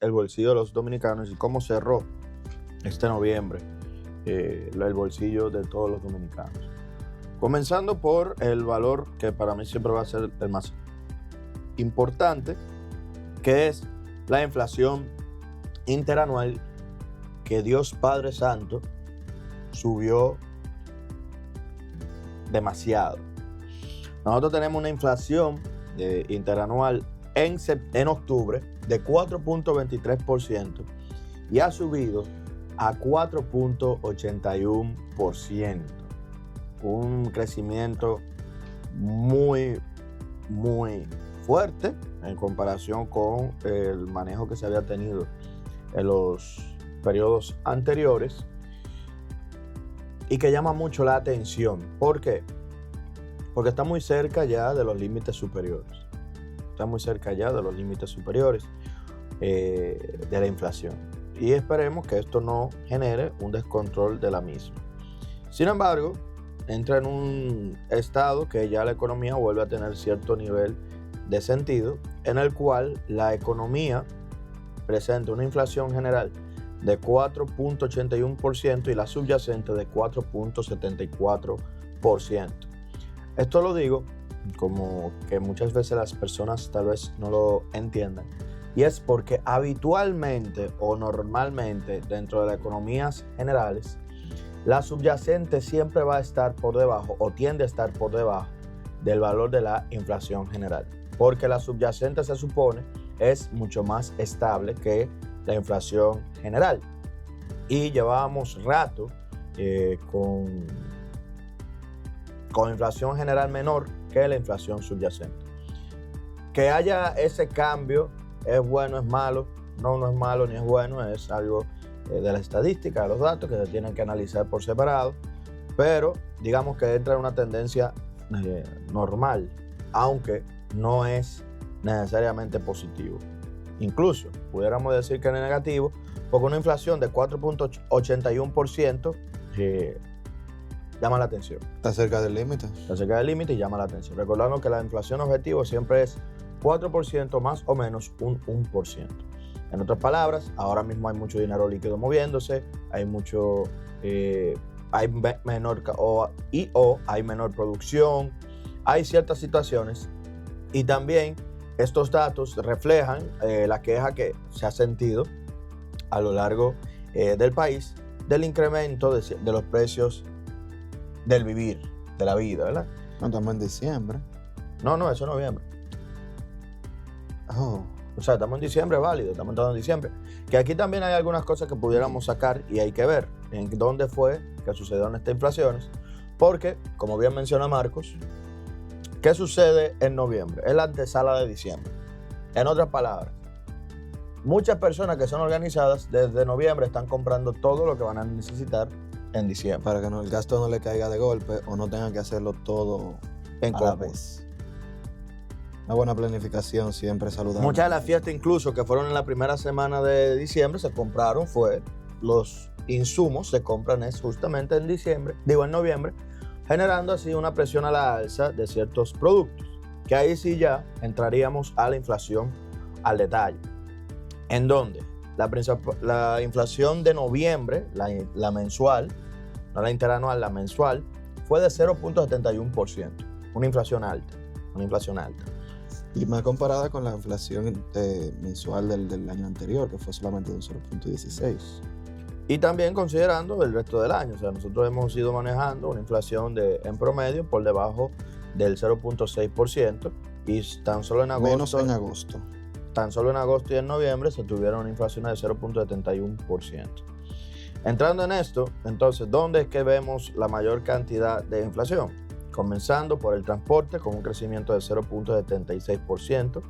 el bolsillo de los dominicanos y cómo cerró este noviembre el bolsillo de todos los dominicanos. Comenzando por el valor que para mí siempre va a ser el más importante, que es la inflación interanual, que Dios Padre Santo subió demasiado. Nosotros tenemos una inflación interanual en octubre de 4.23% y ha subido a 4.81%. Un crecimiento muy fuerte en comparación con el manejo que se había tenido en los periodos anteriores y que llama mucho la atención. ¿Por qué? Porque está muy cerca ya de los límites superiores. Está muy cerca ya de los límites superiores de la inflación. Y esperemos que esto no genere un descontrol de la misma. Sin embargo, entra en un estado que ya la economía vuelve a tener cierto nivel de sentido, en el cual la economía presenta una inflación general de 4.81% y la subyacente de 4.74%. Esto lo digo como que muchas veces las personas tal vez no lo entiendan, y es porque habitualmente o normalmente dentro de las economías generales la subyacente siempre va a estar por debajo o tiende a estar por debajo del valor de la inflación general, porque la subyacente se supone es mucho más estable que la inflación general. Y llevábamos rato con inflación general menor que la inflación subyacente. Que haya ese cambio es bueno, es malo, no es malo ni es bueno, es algo de la estadística, de los datos que se tienen que analizar por separado, pero digamos que entra en una tendencia normal, aunque no es necesariamente positivo. Incluso pudiéramos decir que es negativo, porque una inflación de 4.81% llama la atención. Está cerca del límite. Está cerca del límite y llama la atención. Recordando que la inflación objetivo siempre es 4% más o menos un 1%. En otras palabras, ahora mismo hay mucho dinero líquido moviéndose, hay mucho, hay menor hay menor producción, hay ciertas situaciones, y también estos datos reflejan la queja que se ha sentido a lo largo del país del incremento de los precios del vivir, de la vida, ¿verdad? No, estamos en diciembre. No, eso es noviembre. Oh. O sea, estamos en diciembre, válido, estamos entrando en diciembre. Que aquí también hay algunas cosas que pudiéramos sacar y hay que ver en dónde fue que sucedieron estas inflaciones. Porque, como bien menciona Marcos, ¿qué sucede en noviembre? Es la antesala de diciembre. En otras palabras, muchas personas que son organizadas desde noviembre están comprando todo lo que van a necesitar en diciembre. Para que el gasto no le caiga de golpe o no tengan que hacerlo todo en a la vez. Una buena planificación siempre es saludable. Muchas de las fiestas incluso que fueron en la primera semana de diciembre se compraron, los insumos se compran justamente en noviembre, generando así una presión a la alza de ciertos productos, que ahí sí ya entraríamos a la inflación al detalle. En donde la inflación de noviembre, la mensual, no la interanual, la mensual, fue de 0.71%, una inflación alta. Y más comparada con la inflación mensual del año anterior, que fue solamente de un 0.16. Y también considerando el resto del año. O sea, nosotros hemos ido manejando una inflación en promedio por debajo del 0.6%, y tan solo en agosto. Menos en agosto. Tan solo en agosto y en noviembre se tuvieron una inflación de 0.71%. Entrando en esto, entonces, ¿dónde es que vemos la mayor cantidad de inflación? Comenzando por el transporte, con un crecimiento de 0.76%.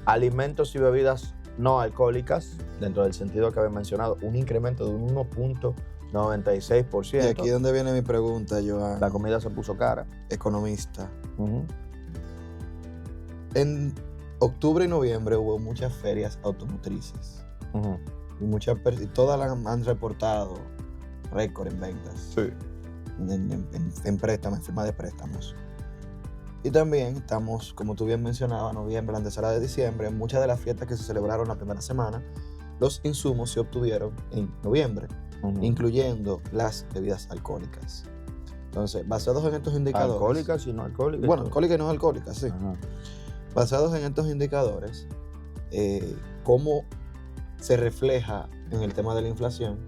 Alimentos y bebidas no alcohólicas, dentro del sentido que había mencionado, un incremento de un 1.96%. Y aquí es donde viene mi pregunta, Joan. La comida se puso cara. Economista. En octubre y noviembre hubo muchas ferias automotrices. Y todas las han reportado récord en ventas. Sí. En préstamos, en firma de préstamos. Y también estamos, como tú bien mencionabas, noviembre, la antesala de diciembre, en muchas de las fiestas que se celebraron la primera semana, los insumos se obtuvieron en noviembre, incluyendo las bebidas alcohólicas. Entonces, basados en estos indicadores... Alcohólicas y no alcohólicas. Bueno, alcohólicas y no alcohólicas, sí. Ajá. Basados en estos indicadores, cómo se refleja en el tema de la inflación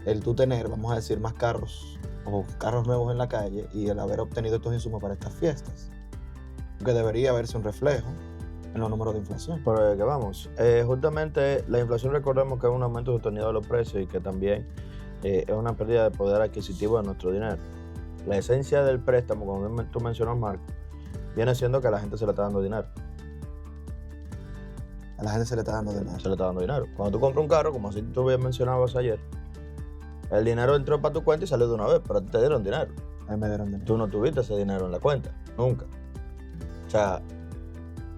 el tú tener, vamos a decir, más carros o carros nuevos en la calle y el haber obtenido estos insumos para estas fiestas. Que debería verse un reflejo en los números de inflación. Pero que vamos, justamente la inflación, recordemos que es un aumento sostenido de los precios y que también es una pérdida de poder adquisitivo de nuestro dinero. La esencia del préstamo, como tú mencionas, Marco, viene siendo que a la gente se le está dando dinero. A la gente se le está dando dinero. Se le está dando dinero. Cuando tú compras un carro, como así tú bien mencionabas ayer, el dinero entró para tu cuenta y salió de una vez, pero a ti te dieron dinero. A mí me dieron dinero. Tú no tuviste ese dinero en la cuenta, nunca. O sea,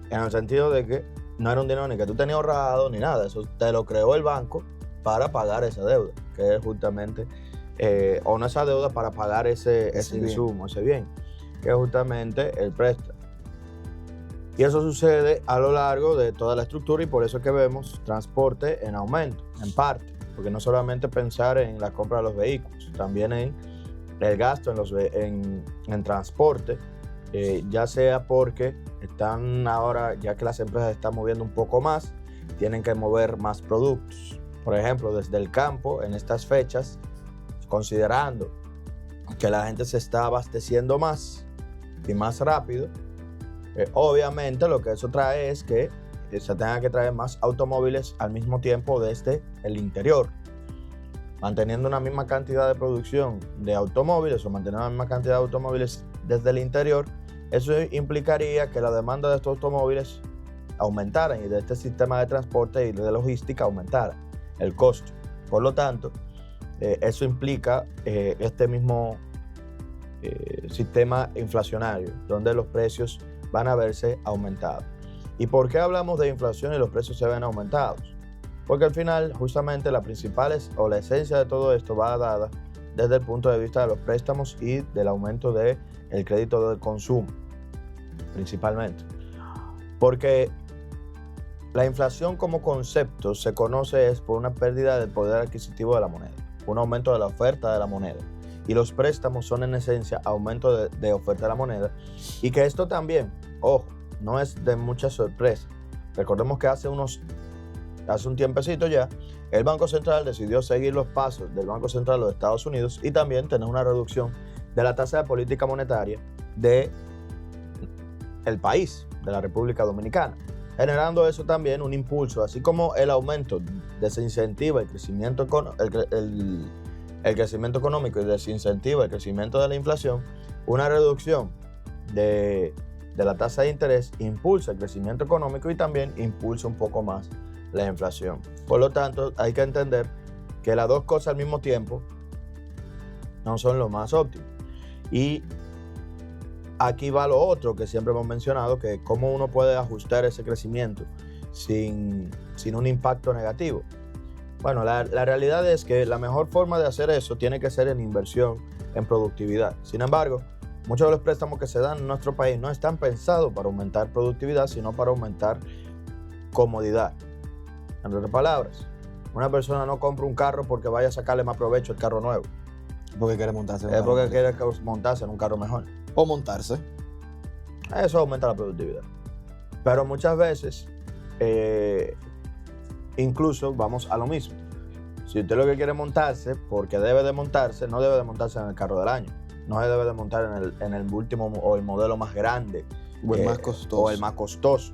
en el sentido de que no era un dinero ni que tú tenías ahorrado ni nada, eso te lo creó el banco para pagar esa deuda, que es justamente, o no esa deuda para pagar ese insumo, ese bien, que es justamente el préstamo. Y eso sucede a lo largo de toda la estructura y por eso es que vemos transporte en aumento, en parte, porque no solamente pensar en la compra de los vehículos, también en el gasto en transporte, ya sea porque están ahora, ya que las empresas están moviendo un poco más, tienen que mover más productos. Por ejemplo, desde el campo, en estas fechas, considerando que la gente se está abasteciendo más y más rápido, obviamente lo que eso trae es que se tenga que traer más automóviles al mismo tiempo desde el interior. Manteniendo una misma cantidad de producción de automóviles o manteniendo la misma cantidad de automóviles desde el interior, eso implicaría que la demanda de estos automóviles aumentara y de este sistema de transporte y de logística aumentara el costo. Por lo tanto, eso implica este mismo sistema inflacionario, donde los precios van a verse aumentados. ¿Y por qué hablamos de inflación y los precios se ven aumentados? Porque al final, justamente la principal o la esencia de todo esto va dada desde el punto de vista de los préstamos y del aumento del crédito del consumo, principalmente. Porque la inflación como concepto se conoce es por una pérdida del poder adquisitivo de la moneda, un aumento de la oferta de la moneda. Y los préstamos son en esencia aumento de oferta de la moneda. Y que esto también, ojo, no es de mucha sorpresa. Recordemos que hace un tiempecito ya, el Banco Central decidió seguir los pasos del Banco Central de los Estados Unidos y también tener una reducción de la tasa de política monetaria del país, de la República Dominicana, generando eso también un impulso, así como el aumento desincentiva el crecimiento económico y desincentiva el crecimiento de la inflación. Una reducción de la tasa de interés impulsa el crecimiento económico y también impulsa un poco más la inflación. Por lo tanto, hay que entender que las dos cosas al mismo tiempo no son lo más óptimo. Y aquí va lo otro que siempre hemos mencionado, que cómo uno puede ajustar ese crecimiento sin un impacto negativo. Bueno, la realidad es que la mejor forma de hacer eso tiene que ser en inversión, en productividad. Sin embargo, muchos de los préstamos que se dan en nuestro país no están pensados para aumentar productividad, sino para aumentar comodidad. En otras palabras, una persona no compra un carro porque vaya a sacarle más provecho al carro nuevo. Porque quiere montarse en un Es carro porque mejor. quiere montarse en un carro mejor. O montarse. Eso aumenta la productividad. Pero muchas veces, incluso vamos a lo mismo. Si usted lo que quiere montarse, porque debe de montarse, no debe de montarse en el carro del año. No se debe de montar en el último o el modelo más grande. O el más costoso. O el más costoso.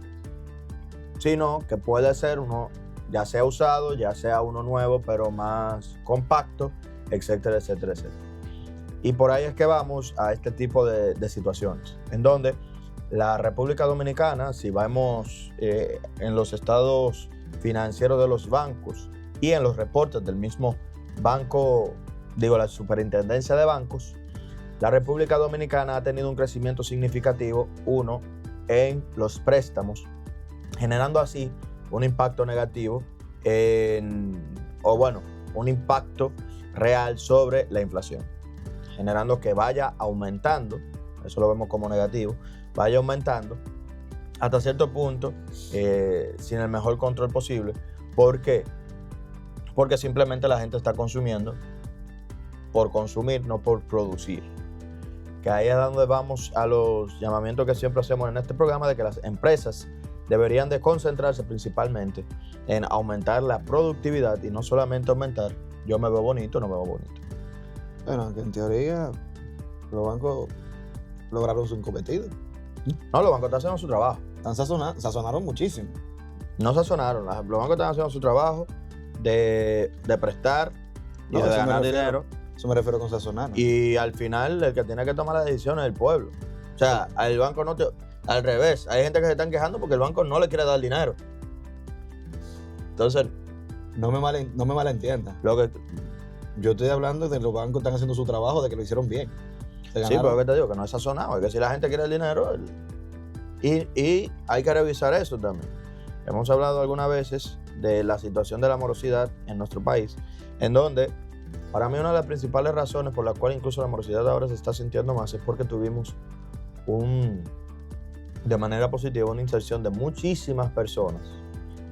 Sino que puede ser uno, ya sea usado, ya sea uno nuevo, pero más compacto, etcétera, etcétera, etcétera. Y por ahí es que vamos a este tipo de situaciones, en donde la República Dominicana, si vemos en los estados financieros de los bancos y en los reportes del mismo banco, la superintendencia de bancos, la República Dominicana ha tenido un crecimiento significativo, en los préstamos, generando así un impacto negativo un impacto real sobre la inflación, generando que vaya aumentando, eso lo vemos como negativo, vaya aumentando hasta cierto punto, sin el mejor control posible. ¿Por qué? Porque simplemente la gente está consumiendo por consumir, no por producir. Que ahí es donde vamos a los llamamientos que siempre hacemos en este programa, de que las empresas deberían de concentrarse principalmente en aumentar la productividad y no solamente aumentar yo me veo bonito, no me veo bonito. Bueno, que en teoría los bancos lograron su cometido. No, los bancos están haciendo su trabajo. Sazonaron muchísimo. No sazonaron. Los bancos están haciendo su trabajo de prestar y No, de eso me ganar refiero. dinero. Eso me refiero con sazonar. Y al final el que tiene que tomar la decisión es el pueblo. O sea, el banco no te... Al revés, hay gente que se están quejando porque el banco no le quiere dar dinero. Entonces, No me malentiendas. lo que... Yo estoy hablando de los bancos están haciendo su trabajo, de que lo hicieron bien. Sí, pero es que te digo que no es sazonado. Es que si la gente quiere el dinero... Y hay que revisar eso también. Hemos hablado algunas veces de la situación de la morosidad en nuestro país, en donde, para mí, una de las principales razones por las cuales incluso la morosidad ahora se está sintiendo más es porque tuvimos de manera positiva una inserción de muchísimas personas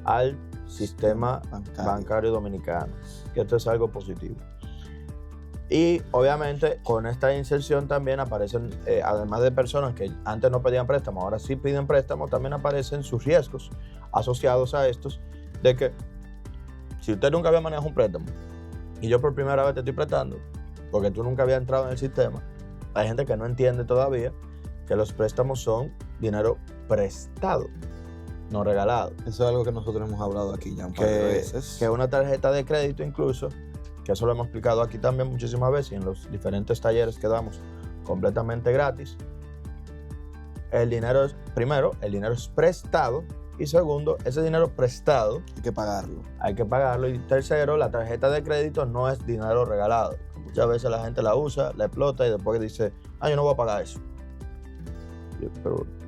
al sistema bancario dominicano, que esto es algo positivo. Y obviamente con esta inserción también aparecen, además de personas que antes no pedían préstamo, ahora sí piden préstamo, también aparecen sus riesgos asociados a estos, de que si usted nunca había manejado un préstamo y yo por primera vez te estoy prestando, porque tú nunca habías entrado en el sistema, hay gente que no entiende todavía que los préstamos son dinero prestado, no regalado. Eso es algo que nosotros hemos hablado aquí ya un par de veces. Que una tarjeta de crédito incluso, que eso lo hemos explicado aquí también muchísimas veces y en los diferentes talleres que damos completamente gratis. El dinero es, primero, el dinero es prestado, y segundo, ese dinero prestado Hay que pagarlo. hay que pagarlo, y tercero, la tarjeta de crédito no es dinero regalado. Muchas veces la gente la usa, la explota y después dice, yo no voy a pagar eso.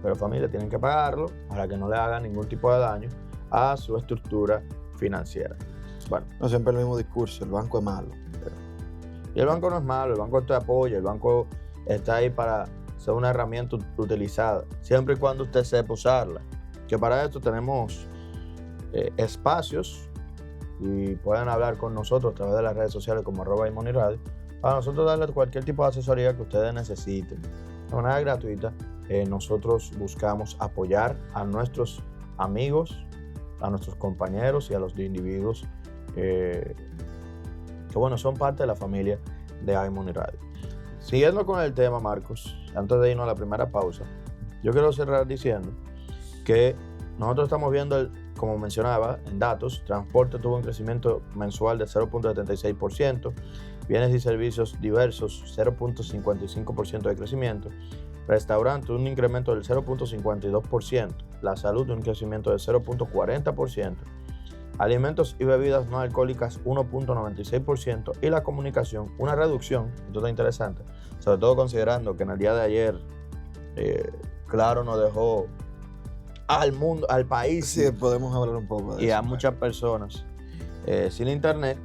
Pero familia, tienen que pagarlo para que no le hagan ningún tipo de daño a su estructura financiera. Bueno, No siempre el mismo discurso, el banco es malo. y el banco no es malo, el banco te apoya, el banco está ahí para ser una herramienta utilizada, siempre y cuando usted sepa usarla. Que para esto tenemos espacios y pueden hablar con nosotros a través de las redes sociales como @imoniradio, para nosotros darles cualquier tipo de asesoría que ustedes necesiten. De manera gratuita, nosotros buscamos apoyar a nuestros amigos, a nuestros compañeros y a los individuos que bueno, son parte de la familia de iMoneyRadio. Siguiendo con el tema, Marcos, antes de irnos a la primera pausa, yo quiero cerrar diciendo que nosotros estamos viendo, como mencionaba, en datos, transporte tuvo un crecimiento mensual de 0.76%, bienes y servicios diversos 0.55% de crecimiento, restaurante un incremento del 0.52%, la salud un crecimiento del 0.40%, alimentos y bebidas no alcohólicas 1.96% y la comunicación una reducción, esto está interesante, sobre todo considerando que en el día de ayer Claro nos dejó al mundo, al país, Sí, podemos hablar un poco de y eso. a muchas personas sin internet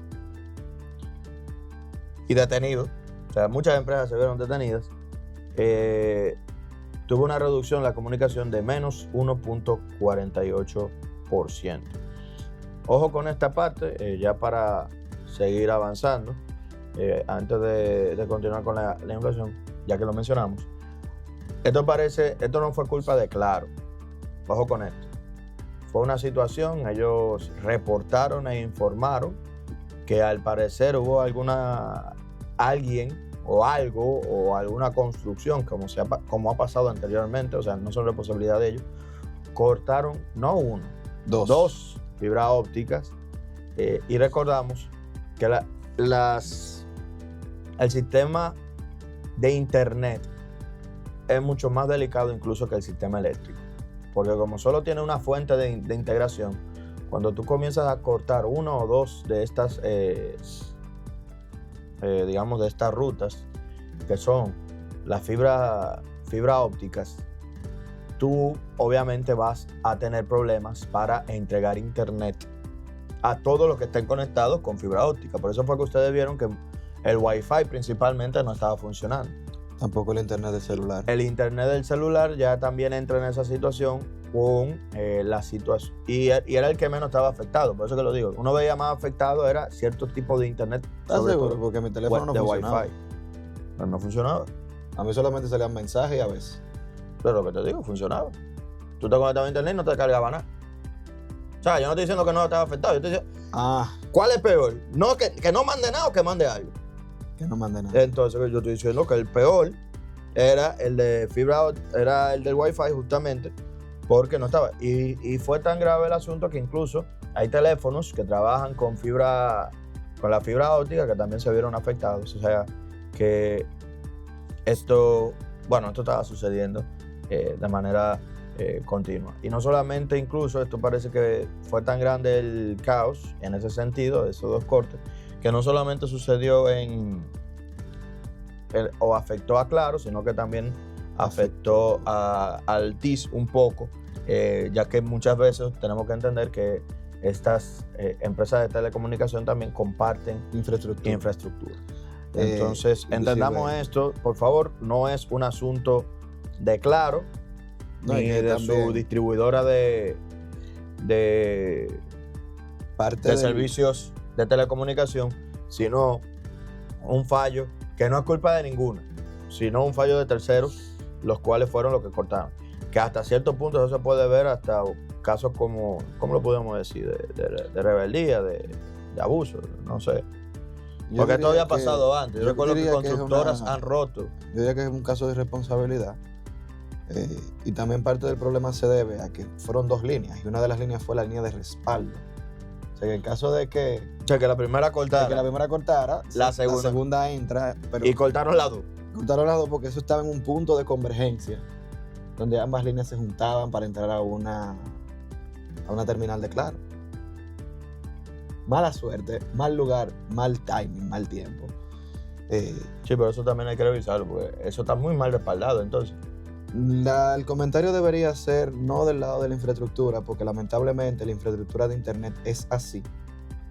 y detenidos. O sea, muchas empresas se vieron detenidas. Tuvo una reducción en la comunicación de menos 1.48%. Ojo con esta parte, ya para seguir avanzando, antes de continuar con la inflación, ya que lo mencionamos. Esto no fue culpa de Claro. Ojo con esto. Fue una situación, ellos reportaron e informaron que al parecer hubo alguien o algo o alguna construcción, como ha pasado anteriormente, o sea, no son responsabilidad de ellos, cortaron no uno, dos fibras ópticas, y recordamos que el sistema de internet es mucho más delicado incluso que el sistema eléctrico, porque como solo tiene una fuente de integración, cuando tú comienzas a cortar uno o dos de estas digamos de estas rutas que son las fibras ópticas, tú obviamente vas a tener problemas para entregar internet a todos los que estén conectados con fibra óptica. Por eso fue que ustedes vieron que el Wi-Fi principalmente no estaba funcionando. Tampoco el internet del celular. El internet del celular ya también entra en esa situación con la situación. Y era el que menos estaba afectado, por eso que lo digo. Uno veía más afectado era cierto tipo de internet. ¿Estás sobre seguro? todo Porque mi teléfono no de funcionaba. Wi-Fi. Pero no funcionaba. A mí solamente salían mensajes y a veces. Pero lo que te digo, funcionaba. Tú te conectabas a internet y no te cargaba nada. O sea, yo no estoy diciendo que no estaba afectado. Yo estoy diciendo, ¿cuál es peor? No, que no mande nada o que mande algo. Que no mande nada. Entonces yo estoy diciendo que el peor era el de fibra, era el del Wi-Fi justamente, porque no estaba. Y fue tan grave el asunto que incluso hay teléfonos que trabajan con la fibra óptica que también se vieron afectados. O sea, que esto estaba sucediendo de manera continua. Y no solamente, incluso, esto parece que fue tan grande el caos en ese sentido, de esos dos cortes, que no solamente sucedió o afectó a Claro, sino que también afectó a Altiz un poco, ya que muchas veces tenemos que entender que estas empresas de telecomunicación también comparten infraestructura. Entonces, entendamos esto, por favor, no es un asunto de Claro, ni de su distribuidora de servicios de telecomunicación, sino un fallo que no es culpa de ninguna, sino un fallo de terceros, los cuales fueron los que cortaron. Que hasta cierto punto eso se puede ver hasta casos como, ¿cómo lo podemos decir? De rebeldía, de abuso, no sé. Porque esto había pasado antes. Yo recuerdo que constructoras han roto. Yo diría que es un caso de irresponsabilidad. Y también parte del problema se debe a que fueron dos líneas. Y una de las líneas fue la línea de respaldo. O sea, que en caso de que... O sea, que la primera cortara. La segunda entra. Pero y cortaron las dos. Cortaron las dos porque eso estaba en un punto de convergencia, donde ambas líneas se juntaban para entrar a una terminal de Claro. Mala suerte, mal lugar, mal timing, mal tiempo. Sí, pero eso también hay que revisarlo, porque eso está muy mal respaldado, entonces. El comentario debería ser no del lado de la infraestructura, porque lamentablemente la infraestructura de internet es así.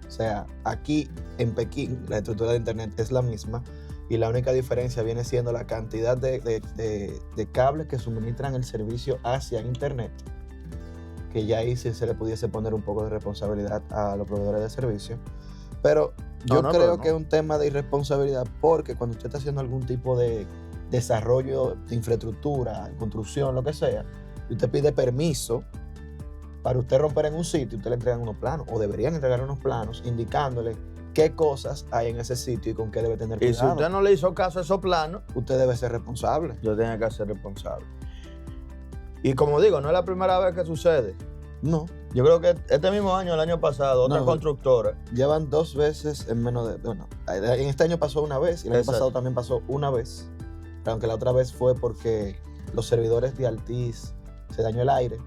O sea, aquí en Pekín la estructura de internet es la misma y la única diferencia viene siendo la cantidad de cables que suministran el servicio hacia internet, que ya ahí sí se le pudiese poner un poco de responsabilidad a los proveedores de servicio. Pero yo creo que es un tema de irresponsabilidad, porque cuando usted está haciendo algún tipo de desarrollo de infraestructura, construcción, lo que sea, y usted pide permiso para usted romper en un sitio, usted le entregan unos planos, o deberían entregar unos planos indicándole qué cosas hay en ese sitio y con qué debe tener cuidado. Y si usted no le hizo caso a esos planos, usted debe ser responsable. Yo tengo que ser responsable. Y como digo, no es la primera vez que sucede. No. Yo creo que este mismo año, el año pasado, otra constructora. Llevan 2 veces en menos de... Bueno, en este año pasó una vez y el año pasado también pasó una vez. Aunque la otra vez fue porque los servidores de Altiz se dañó el aire.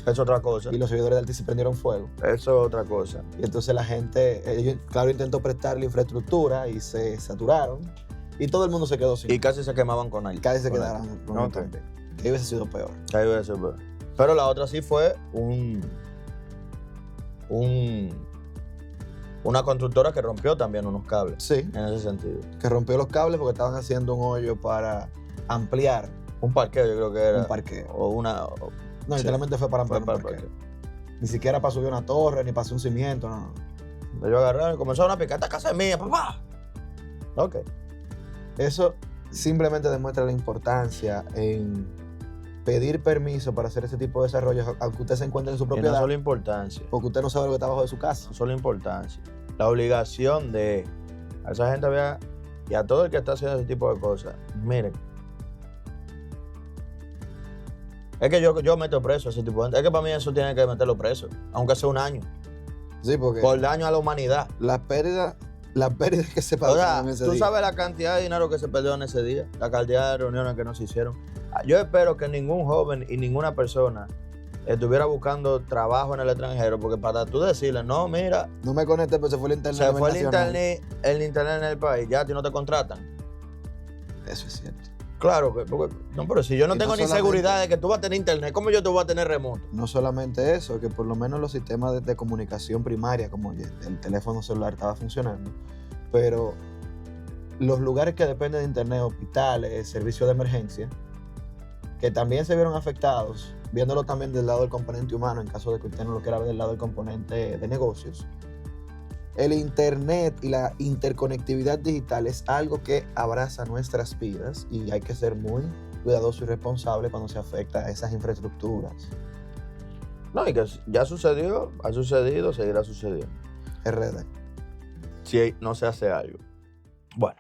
Es otra cosa. Y los servidores de Altiz se prendieron fuego. Eso es otra cosa. Y entonces la gente, Claro, intentó prestarle infraestructura y se saturaron. Y todo el mundo se quedó sin. Y casi se quemaban con él. Casi se quedaron con él también. Que hubiese sido peor. Pero la otra sí fue una constructora que rompió también unos cables. Sí. En ese sentido. Que rompió los cables porque estaban haciendo un hoyo para ampliar. Un parqueo, yo creo que era. Un parqueo. No, literalmente fue para ampliar un parqueo. Ni siquiera para subir una torre, ni para hacer un cimiento, no. Ellos agarraron y comenzaron a picar. Esta casa es mía, papá. Ok. Eso simplemente demuestra la importancia en pedir permiso para hacer ese tipo de desarrollos, aunque usted se encuentre en su propiedad. Y no solo importancia. Porque usted no sabe lo que está abajo de su casa. No solo importancia. La obligación de a esa gente y a todo el que está haciendo ese tipo de cosas. Miren. Es que yo meto preso a ese tipo de gente. Es que para mí eso tiene que meterlo preso, aunque sea un año. Sí, porque... Por daño a la humanidad. La pérdida que se pagó en ese día. Tú sabes la cantidad de dinero que se perdió en ese día, la cantidad de reuniones que no se hicieron. Yo espero que ningún joven y ninguna persona estuviera buscando trabajo en el extranjero, porque para tú decirle, no, mira, no me conecté, pero se fue el internet. Se fue el internet en el país, ya a ti no te contratan. Eso es cierto. Claro, no, pero si yo no tengo ni seguridad de que tú vas a tener internet, ¿cómo yo te voy a tener remoto? No solamente eso, que por lo menos los sistemas de comunicación primaria, como el teléfono celular, estaba funcionando, pero los lugares que dependen de internet, hospitales, servicios de emergencia, que también se vieron afectados, viéndolo también del lado del componente humano, en caso de que usted no lo quiera ver del lado del componente de negocios. El internet y la interconectividad digital es algo que abraza nuestras vidas y hay que ser muy cuidadoso y responsable cuando se afecta a esas infraestructuras. No, y que ya sucedió, ha sucedido, seguirá sucediendo. RD. Si no se hace algo. Bueno,